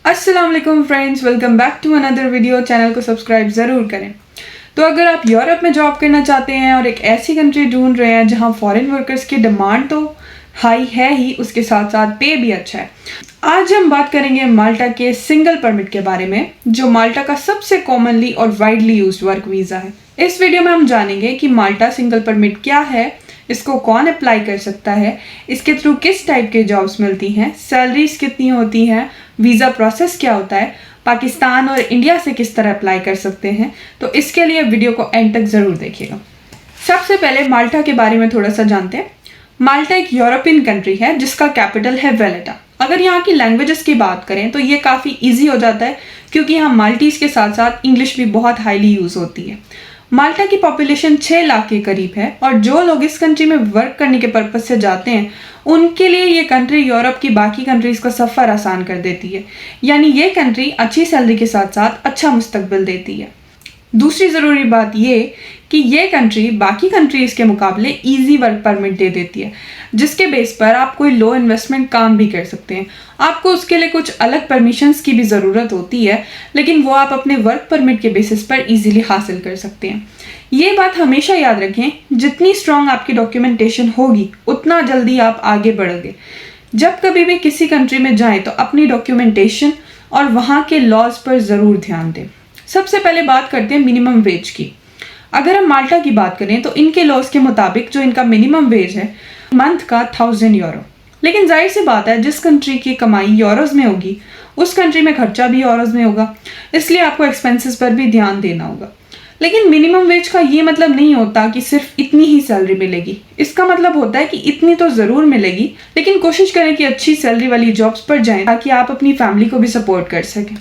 अस्सलाम वालेकुम friends, welcome back to another video. Channel को सब्सक्राइब ज़रूर करें। तो अगर आप यूरोप में जॉब करना चाहते हैं और एक ऐसी कंट्री ढूंढ रहे हैं जहां फॉरेन वर्कर्स की डिमांड तो हाई है ही, उसके साथ साथ पे भी अच्छा है, आज हम बात करेंगे माल्टा के सिंगल परमिट के बारे में, जो माल्टा का सबसे कॉमनली और वाइडली यूज्ड वर्क वीज़ा है। इस वीडियो में हम जानेंगे कि माल्टा सिंगल परमिट क्या है, इसको कौन अप्लाई कर सकता है, इसके थ्रू किस टाइप के जॉब्स मिलती हैं, सैलरीज कितनी होती हैं, वीज़ा प्रोसेस क्या होता है, पाकिस्तान और इंडिया से किस तरह अप्लाई कर सकते हैं। तो इसके लिए वीडियो को एंड तक ज़रूर देखिएगा। सबसे पहले माल्टा के बारे में थोड़ा सा जानते हैं। माल्टा एक यूरोपियन कंट्री है जिसका कैपिटल है वेलेटा। अगर यहाँ की लैंग्वेजेस की बात करें तो ये काफ़ी ईजी हो जाता है, क्योंकि यहाँ माल्टीज के साथ साथ इंग्लिश भी बहुत हाईली यूज़ होती है। माल्टा की पॉपुलेशन 6 लाख के करीब है, और जो लोग इस कंट्री में वर्क करने के पर्पज से जाते हैं उनके लिए ये कंट्री यूरोप की बाकी कंट्रीज़ का सफ़र आसान कर देती है। यानी ये कंट्री अच्छी सैलरी के साथ साथ अच्छा मुस्तकबिल देती है। दूसरी ज़रूरी बात ये कि ये कंट्री बाकी कंट्रीज़ के मुकाबले इजी वर्क परमिट दे देती है, जिसके बेस पर आप कोई लो इन्वेस्टमेंट काम भी कर सकते हैं। आपको उसके लिए कुछ अलग परमिशंस की भी ज़रूरत होती है, लेकिन वो आप अपने वर्क परमिट के बेसिस पर इजीली हासिल कर सकते हैं। ये बात हमेशा याद रखें, जितनी स्ट्रॉन्ग आपकी डॉक्यूमेंटेशन होगी उतना जल्दी आप आगे बढ़ोगे। जब कभी भी किसी कंट्री में जाएं तो अपनी डॉक्यूमेंटेशन और वहाँ के लॉज पर ज़रूर ध्यान दें। सबसे पहले बात करते हैं मिनिमम वेज की। अगर हम माल्टा की बात करें तो इनके लॉज के मुताबिक जो इनका मिनिमम वेज है मंथ का 1000 यूरो। लेकिन जाहिर सी बात है, जिस कंट्री की कमाई यूरोज में होगी उस कंट्री में खर्चा भी यूरोज में होगा, इसलिए आपको एक्सपेंसेस पर भी ध्यान देना होगा। लेकिन मिनिमम वेज का ये मतलब नहीं होता कि सिर्फ इतनी ही सैलरी मिलेगी। इसका मतलब होता है कि इतनी तो ज़रूर मिलेगी, लेकिन कोशिश करें कि अच्छी सैलरी वाली जॉब्स पर जाएं ताकि आप अपनी फैमिली को भी सपोर्ट कर सकें।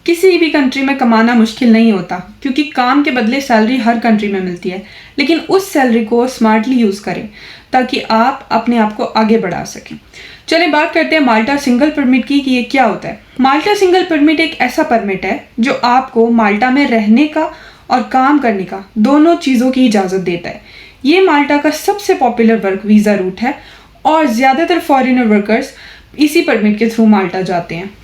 किसी भी कंट्री में कमाना मुश्किल नहीं होता, क्योंकि काम के बदले सैलरी हर कंट्री में मिलती है, लेकिन उस सैलरी को स्मार्टली यूज़ करें ताकि आप अपने आप को आगे बढ़ा सकें। चलिए बात करते हैं माल्टा सिंगल परमिट की कि ये क्या होता है। माल्टा सिंगल परमिट एक ऐसा परमिट है जो आपको माल्टा में रहने का और काम करने का दोनों चीज़ों की इजाज़त देता है। ये माल्टा का सबसे पॉपुलर वर्क वीज़ा रूट है और ज़्यादातर फॉरेनर वर्कर्स इसी परमिट के थ्रू माल्टा जाते हैं।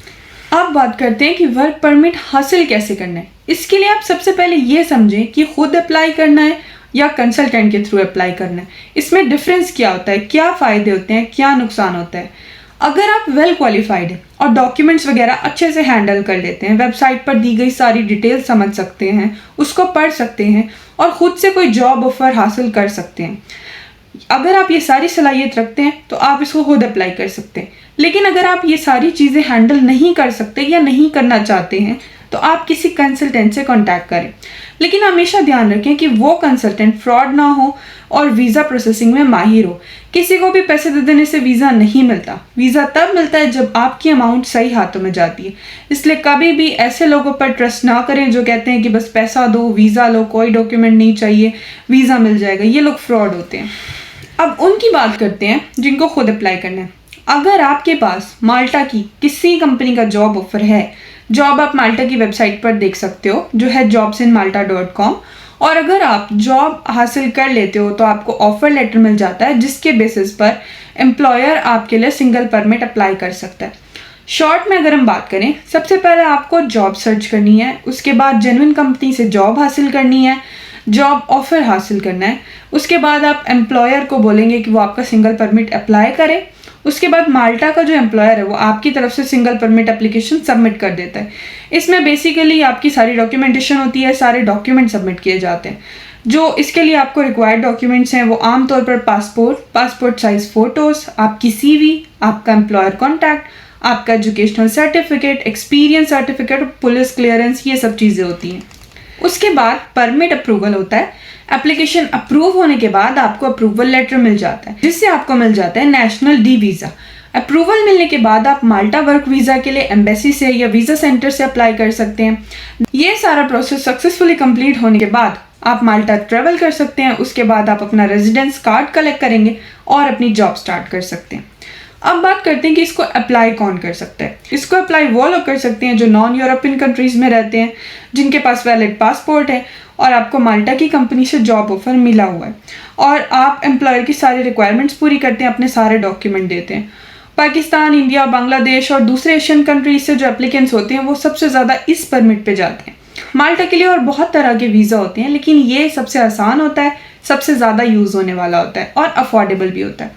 अब बात करते हैं कि वर्क परमिट हासिल कैसे करना है। इसके लिए आप सबसे पहले ये समझें कि खुद अप्लाई करना है या कंसल्टेंट के थ्रू अप्लाई करना है। इसमें डिफरेंस क्या होता है, क्या फ़ायदे होते हैं, क्या नुकसान होता है। अगर आप वेल क्वालिफाइड हैं और डॉक्यूमेंट्स वगैरह अच्छे से हैंडल कर लेते हैं, वेबसाइट पर दी गई सारी डिटेल समझ सकते हैं, उसको पढ़ सकते हैं और ख़ुद से कोई जॉब ऑफर हासिल कर सकते हैं, अगर आप ये सारी सलाहियत रखते हैं तो आप इसको खुद अप्लाई कर सकते हैं। लेकिन अगर आप ये सारी चीज़ें हैंडल नहीं कर सकते या नहीं करना चाहते हैं तो आप किसी कंसल्टेंट से कांटेक्ट करें। लेकिन हमेशा ध्यान रखें कि वो कंसल्टेंट फ्रॉड ना हो और वीज़ा प्रोसेसिंग में माहिर हो। किसी को भी पैसे दे देने से वीज़ा नहीं मिलता। वीज़ा तब मिलता है जब आपकी अमाउंट सही हाथों में जाती है। इसलिए कभी भी ऐसे लोगों पर ट्रस्ट ना करें जो कहते हैं कि बस पैसा दो, वीज़ा लो, कोई डॉक्यूमेंट नहीं चाहिए, वीज़ा मिल जाएगा। ये लोग फ्रॉड होते हैं। अब उनकी बात करते हैं जिनको खुद अप्लाई करना है। अगर आपके पास माल्टा की किसी कंपनी का जॉब ऑफर है, जॉब आप माल्टा की वेबसाइट पर देख सकते हो जो है jobsinmalta.com, और अगर आप जॉब हासिल कर लेते हो तो आपको ऑफर लेटर मिल जाता है, जिसके बेसिस पर एम्प्लॉयर आपके लिए सिंगल परमिट अप्लाई कर सकता है। शॉर्ट में अगर हम बात करें, सबसे पहले आपको जॉब सर्च करनी है, उसके बाद जेन्युइन कंपनी से जॉब हासिल करनी है, जॉब ऑफर हासिल करना है। उसके बाद आप एम्प्लॉयर को बोलेंगे कि वो आपका सिंगल परमिट अप्लाई करे। उसके बाद माल्टा का जो एम्प्लॉयर है वो आपकी तरफ से सिंगल परमिट एप्लीकेशन सबमिट कर देता है। इसमें बेसिकली आपकी सारी डॉक्यूमेंटेशन होती है, सारे डॉक्यूमेंट सबमिट किए जाते हैं। जो इसके लिए आपको रिक्वायर्ड डॉक्यूमेंट्स हैं वो आमतौर पर पासपोर्ट साइज फ़ोटोज़, आपकी CV, आपका एम्प्लॉयर कॉन्टैक्ट, आपका educational certificate, experience certificate, police clearance, ये सब चीज़ें होती हैं। उसके बाद परमिट अप्रूवल होता है। एप्लीकेशन अप्रूव होने के बाद आपको अप्रूवल लेटर मिल जाता है, जिससे आपको मिल जाता है नेशनल डी वीज़ा। अप्रूवल मिलने के बाद आप माल्टा वर्क वीज़ा के लिए एम्बेसी से या वीज़ा सेंटर से अप्लाई कर सकते हैं। ये सारा प्रोसेस सक्सेसफुली कंप्लीट होने के बाद आप माल्टा ट्रेवल कर सकते हैं। उसके बाद आप अपना रेजिडेंस कार्ड कलेक्ट करेंगे और अपनी जॉब स्टार्ट कर सकते हैं। अब बात करते हैं कि इसको अप्लाई कौन कर सकता है। इसको अप्लाई वो लोग कर सकते हैं जो नॉन यूरोपियन कंट्रीज़ में रहते हैं, जिनके पास वैलिड पासपोर्ट है और आपको माल्टा की कंपनी से जॉब ऑफर मिला हुआ है और आप एम्प्लॉयर की सारी रिक्वायरमेंट्स पूरी करते हैं, अपने सारे डॉक्यूमेंट देते हैं। पाकिस्तान, इंडिया, बांग्लादेश और दूसरे एशियन कंट्रीज से जो एप्लीकेंट्स होते हैं वो सबसे ज़्यादा इस परमिट पे जाते हैं। माल्टा के लिए और बहुत तरह के वीज़ा होते हैं, लेकिन ये सबसे आसान होता है, सबसे ज़्यादा यूज़ होने वाला होता है और अफोर्डेबल भी होता है।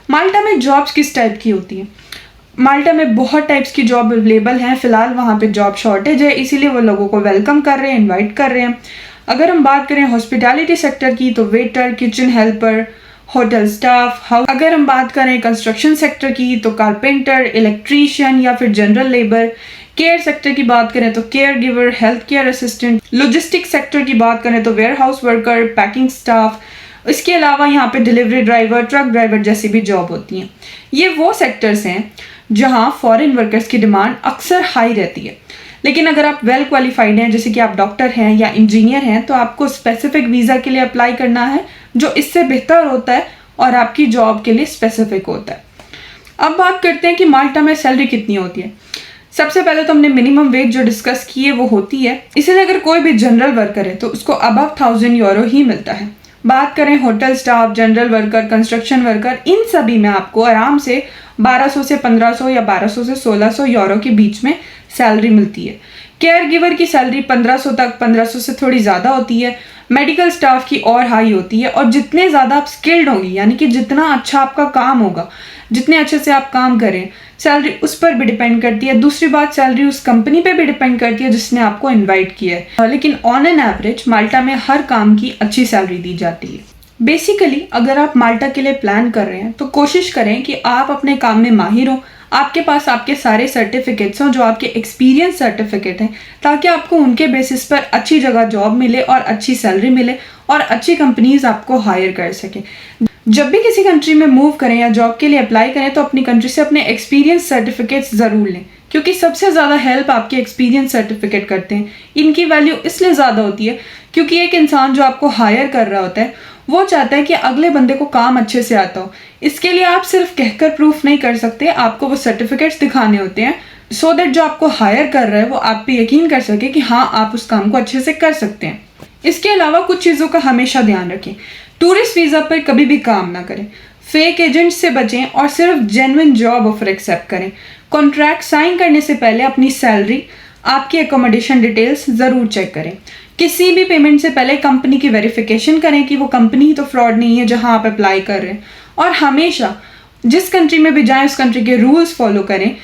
माल्टा में जॉब्स किस टाइप की होती हैं? माल्टा में बहुत टाइप्स की जॉब अवेलेबल हैं। फ़िलहाल वहाँ पे जॉब शॉर्टेज है, इसीलिए वो लोगों को वेलकम कर रहे हैं, इनवाइट कर रहे हैं। अगर हम बात करें हॉस्पिटैलिटी सेक्टर की तो waiter, kitchen helper, hotel staff. अगर हम बात करें कंस्ट्रक्शन सेक्टर की तो कारपेंटर, इलेक्ट्रीशियन या फिर जनरल लेबर। केयर सेक्टर की बात करें तो care giver, health care assistant. Logistics sector की बात करें तो warehouse worker, packing staff. इसके अलावा यहाँ पे डिलीवरी ड्राइवर, ट्रक ड्राइवर जैसी भी जॉब होती हैं। ये वो सेक्टर्स हैं जहाँ फॉरेन वर्कर्स की डिमांड अक्सर हाई रहती है। लेकिन अगर आप वेल क्वालिफाइड हैं, जैसे कि आप डॉक्टर हैं या इंजीनियर हैं, तो आपको स्पेसिफिक वीज़ा के लिए अप्लाई करना है जो इससे बेहतर होता है और आपकी जॉब के लिए स्पेसिफिक होता है। अब बात करते हैं कि माल्टा में सैलरी कितनी होती है। सबसे पहले तो हमने मिनिमम वेज जो डिस्कस की है वो होती है, इसलिए अगर कोई भी जनरल वर्कर है तो उसको अबव 1000 यूरो ही मिलता है। बात करें hotel staff, general worker, construction worker, इन सभी में आपको आराम से 1200 से 1500 या 1200 से 1600 यूरो के बीच में सैलरी मिलती है। केयर गिवर की सैलरी 1500 तक, 1500 से थोड़ी ज़्यादा होती है। मेडिकल स्टाफ की और हाई होती है, और जितने ज़्यादा आप स्किल्ड होंगे, यानी कि जितना अच्छा आपका काम होगा, जितने अच्छे से आप काम करें, सैलरी उस पर भी डिपेंड करती है। दूसरी बात, सैलरी उस कंपनी पे भी डिपेंड करती है जिसने आपको इनवाइट किया है। लेकिन ऑन एन एवरेज माल्टा में हर काम की अच्छी सैलरी दी जाती है। बेसिकली अगर आप माल्टा के लिए प्लान कर रहे हैं तो कोशिश करें कि आप अपने काम में माहिर हो, आपके पास आपके सारे सर्टिफिकेट्स हों जो आपके एक्सपीरियंस सर्टिफिकेट हैं, ताकि आपको उनके बेसिस पर अच्छी जगह जॉब मिले और अच्छी सैलरी मिले और अच्छी कंपनीज आपको हायर कर सके। जब भी किसी कंट्री में मूव करें या जॉब के लिए अप्लाई करें तो अपनी कंट्री से अपने एक्सपीरियंस सर्टिफिकेट्स ज़रूर लें, क्योंकि सबसे ज़्यादा हेल्प आपके एक्सपीरियंस सर्टिफिकेट करते हैं। इनकी वैल्यू इसलिए ज़्यादा होती है क्योंकि एक इंसान जो आपको हायर कर रहा होता है वो चाहता है कि अगले बंदे को काम अच्छे से आता हो। इसके लिए आप सिर्फ कहकर प्रूफ नहीं कर सकते, आपको वो सर्टिफिकेट्स दिखाने होते हैं सो दैट जो आपको हायर कर रहा है वो आप पे यकीन कर सके कि हाँ आप उस काम को अच्छे से कर सकते हैं। इसके अलावा कुछ चीज़ों का हमेशा ध्यान रखें। टूरिस्ट वीज़ा पर कभी भी काम ना करें, फेक एजेंट से बचें और सिर्फ जेन्युइन जॉब ऑफर एक्सेप्ट करें। कॉन्ट्रैक्ट साइन करने से पहले अपनी सैलरी, आपकी एकोमोडेशन डिटेल्स ज़रूर चेक करें। किसी भी पेमेंट से पहले कंपनी की वेरिफिकेशन करें कि वो कंपनी तो फ्रॉड नहीं है जहां आप अप्लाई कर रहे हैं। और हमेशा जिस कंट्री में भी जाएं उस कंट्री के रूल्स फॉलो करें,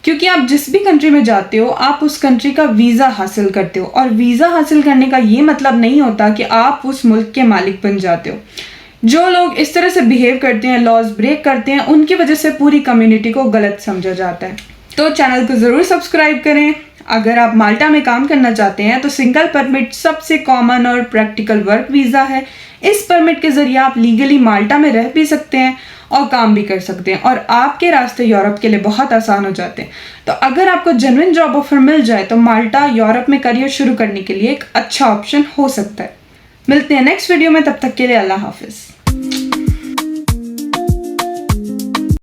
क्योंकि आप जिस भी कंट्री में जाते हो आप उस कंट्री का वीज़ा हासिल करते हो, और वीज़ा हासिल करने का ये मतलब नहीं होता कि आप उस मुल्क के मालिक बन जाते हो। जो लोग इस तरह से बिहेव करते हैं, लॉज ब्रेक करते हैं, उनकी वजह से पूरी कम्युनिटी को गलत समझा जाता है। तो चैनल को ज़रूर सब्सक्राइब करें। अगर आप माल्टा में काम करना चाहते हैं तो सिंगल परमिट सबसे कॉमन और प्रैक्टिकल वर्क वीज़ा है। इस परमिट के ज़रिए आप लीगली माल्टा में रह भी सकते हैं और काम भी कर सकते हैं, और आपके रास्ते यूरोप के लिए बहुत आसान हो जाते हैं। तो अगर आपको जेन्युइन जॉब ऑफर मिल जाए तो माल्टा यूरोप में करियर शुरू करने के लिए एक अच्छा ऑप्शन हो सकता है। मिलते हैं नेक्स्ट वीडियो में, तब तक के लिए अल्लाह हाफिज़।